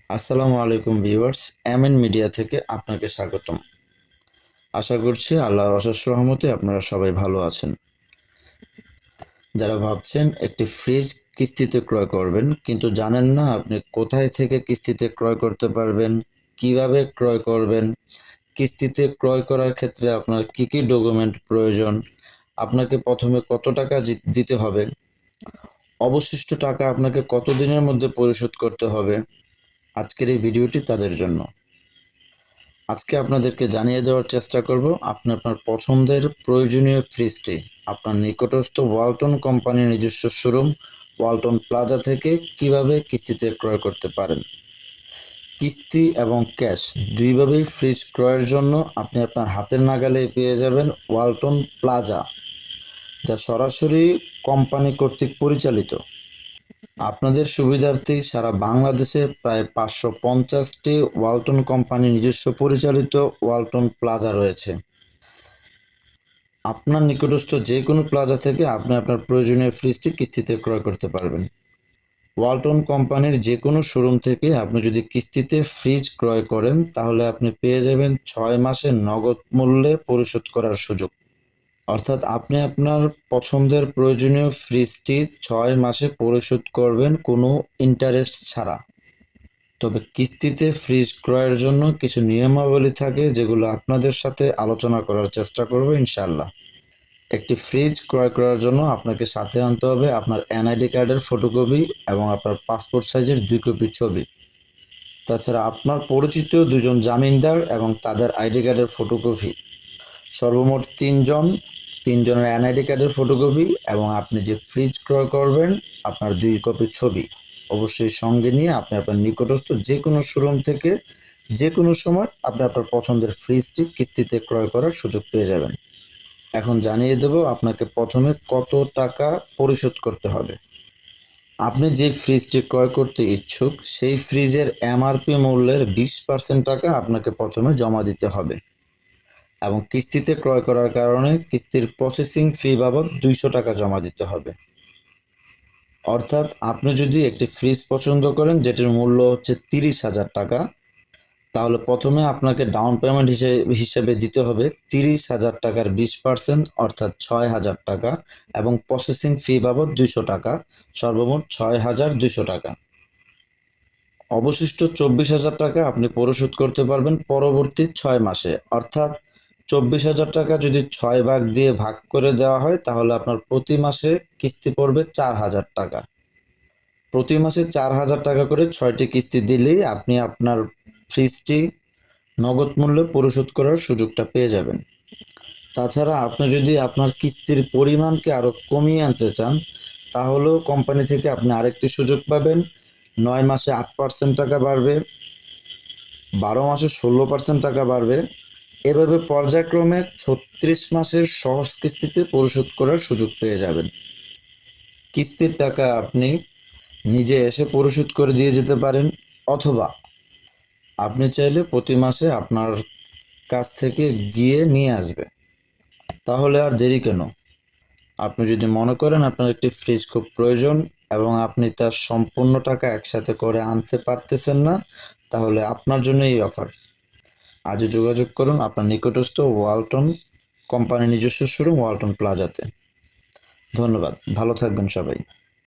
আসসালামু আলাইকুম viewers, MN media থেকে আপনাকে স্বাগতম। আশা করছি আল্লাহর অশেষ রহমতে আপনারা সবাই ভালো আছেন। যারা ভাবছেন একটি ফ্রিজ কিস্তিতে ক্রয় করবেন কিন্তু জানেন না আপনি কোথায় থেকে কিস্তিতে ক্রয় করতে পারবেন, কিভাবে ক্রয় করবেন, কিস্তিতে ক্রয় করার ক্ষেত্রে আপনার কি কি ডকুমেন্ট প্রয়োজন, আপনাকে প্রথমে কত টাকা দিতে হবে, অবশিষ্ট টাকা আপনাকে কত দিনের মধ্যে পরিশোধ করতে হবে, আজকের এই ভিডিওটি তাদের জন্য। আজকে আপনাদেরকে জানিয়ে দেওয়ার চেষ্টা করব আপনি আপনার পছন্দের প্রয়োজনীয় ফ্রিজটি আপনার নিকটস্থ ওয়ালটন কোম্পানির নিজস্ব শোরুম ওয়ালটন প্লাজা থেকে কিভাবে কিস্তিতে ক্রয় করতে পারেন। কিস্তি এবং ক্যাশ দুইভাবেই ফ্রিজ ক্রয়ের জন্য আপনি আপনার হাতের নাগালে পেয়ে যাবেন ওয়ালটন প্লাজা, যা সরাসরি কোম্পানি কর্তৃক পরিচালিত। আপনাদের সুবিধার্থে সারা বাংলাদেশে প্রায় 550টি ওয়ালটন কোম্পানি নিজস্ব পরিচালিত ওয়ালটন প্লাজা রয়েছে। আপনার নিকটস্থ যে কোনো প্লাজা থেকে আপনি আপনার প্রয়োজনীয় ফ্রিজটি কিস্তিতে ক্রয় করতে পারবেন। ওয়ালটন কোম্পানির যে কোনো শোরুম থেকে আপনি যদি কিস্তিতে ফ্রিজ ক্রয় করেন তাহলে আপনি পেয়ে যাবেন 6 মাসের নগদ মূল্যে পরিশোধ করার সুযোগ। অর্থাৎ আপনি আপনার পছন্দের প্রয়োজনীয় ফ্রিজটি 6 মাসে পরিশোধ করবেন কোনো ইন্টারেস্ট ছাড়া। তবে কিস্তিতে ফ্রিজ ক্রয়ের জন্য কিছু নিয়মাবলী থাকে যেগুলো আপনাদের সাথে আলোচনা করার চেষ্টা করব ইনশাআল্লাহ। একটি ফ্রিজ ক্রয় করার জন্য আপনাকে সাথে আনতে হবে আপনার এনআইডি কার্ডের ফটোকপি এবং আপনার পাসপোর্ট সাইজের 2 কপি ছবি। তাছাড়া আপনার পরিচিত 2জন জামিনদার এবং তাদের আইডি কার্ডের ফটোকপি। সর্বমোট 3জনের এনআইডি কার্ডের ফটোকপি এবং আপনি যে ফ্রিজ ক্রয় করবেন আপনার 2 কপি ছবি অবশ্যই সঙ্গে নিয়ে আপনি আপনার নিকটস্থ যে কোনো শোরুম থেকে যে কোনো সময় আপনি আপনার পছন্দের ফ্রিজটি কিস্তিতে ক্রয় করার সুযোগ পেয়ে যাবেন। এখন জানিয়ে দেব আপনাকে প্রথমে কত টাকা পরিশোধ করতে হবে। আপনি যে ফ্রিজটি ক্রয় করতে ইচ্ছুক সেই ফ্রিজের এমআরপি মূল্যের 20% টাকা আপনাকে প্রথমে জমা দিতে হবে এবং কিস্তিতে ক্রয় করার কারণে কিস্তির প্রসেসিং ফি বাবদ 200 টাকা জমা দিতে হবে। অর্থাৎ আপনি যদি একটি ফ্রিজ পছন্দ করেন যেটির মূল্য হচ্ছে 30,000 টাকা, তাহলে প্রথমে আপনাকে ডাউন পেমেন্ট হিসেবে দিতে হবে 30,000 টাকার 20% অর্থাৎ 6,000 টাকা এবং প্রসেসিং ফি বাবদ 200 টাকা, সর্বমোট 6,200 টাকা। অবশিষ্ট 24,000 টাকা আপনি পরিশোধ করতে পারবেন পরবর্তী 6 মাসে। অর্থাৎ 24,000 টাকা যদি 6 ভাগ দিয়ে ভাগ করে দেওয়া হয় তাহলে আপনার প্রতি মাসে কিস্তি পড়বে 4,000 টাকা। প্রতি মাসে 4,000 টাকা করে 6টি কিস্তি দিলেই আপনি আপনার ফ্রিজটি নগদ মূল্যে পরিশোধ করার সুযোগটা পেয়ে যাবেন। তাছাড়া আপনি যদি আপনার কিস্তির পরিমাণকে আরো কমিয়ে আনতে চান তাহলেও কোম্পানি থেকে আপনি আরেকটি সুযোগ পাবেন। 9 মাসে 8% টাকা বাড়বে, 12 মাসে 16% টাকা বাড়বে। এভাবে পর্যায়ক্রমে 36 মাসের সহজ কিস্তিতে পরিশোধ করার সুযোগ পেয়ে যাবেন। কিস্তির টাকা আপনি নিজে এসে পরিশোধ করে দিয়ে যেতে পারেন অথবা আপনি চাইলে প্রতি মাসে আপনার কাছ থেকে গিয়ে নিয়ে আসবে। তাহলে আর দেরি কেন? আপনি যদি মনে করেন আপনার একটি ফ্রিজ খুব প্রয়োজন এবং আপনি তার সম্পূর্ণ টাকা একসাথে করে আনতে পারতেছেন না, তাহলে আপনার জন্য এই অফার। আজই যোগাযোগ করুন আপনার নিকটস্থ ওয়ালটন কোম্পানির নিজস্ব শোরুম ওয়ালটন প্লাজাতে। ধন্যবাদ, ভালো থাকবেন সবাই।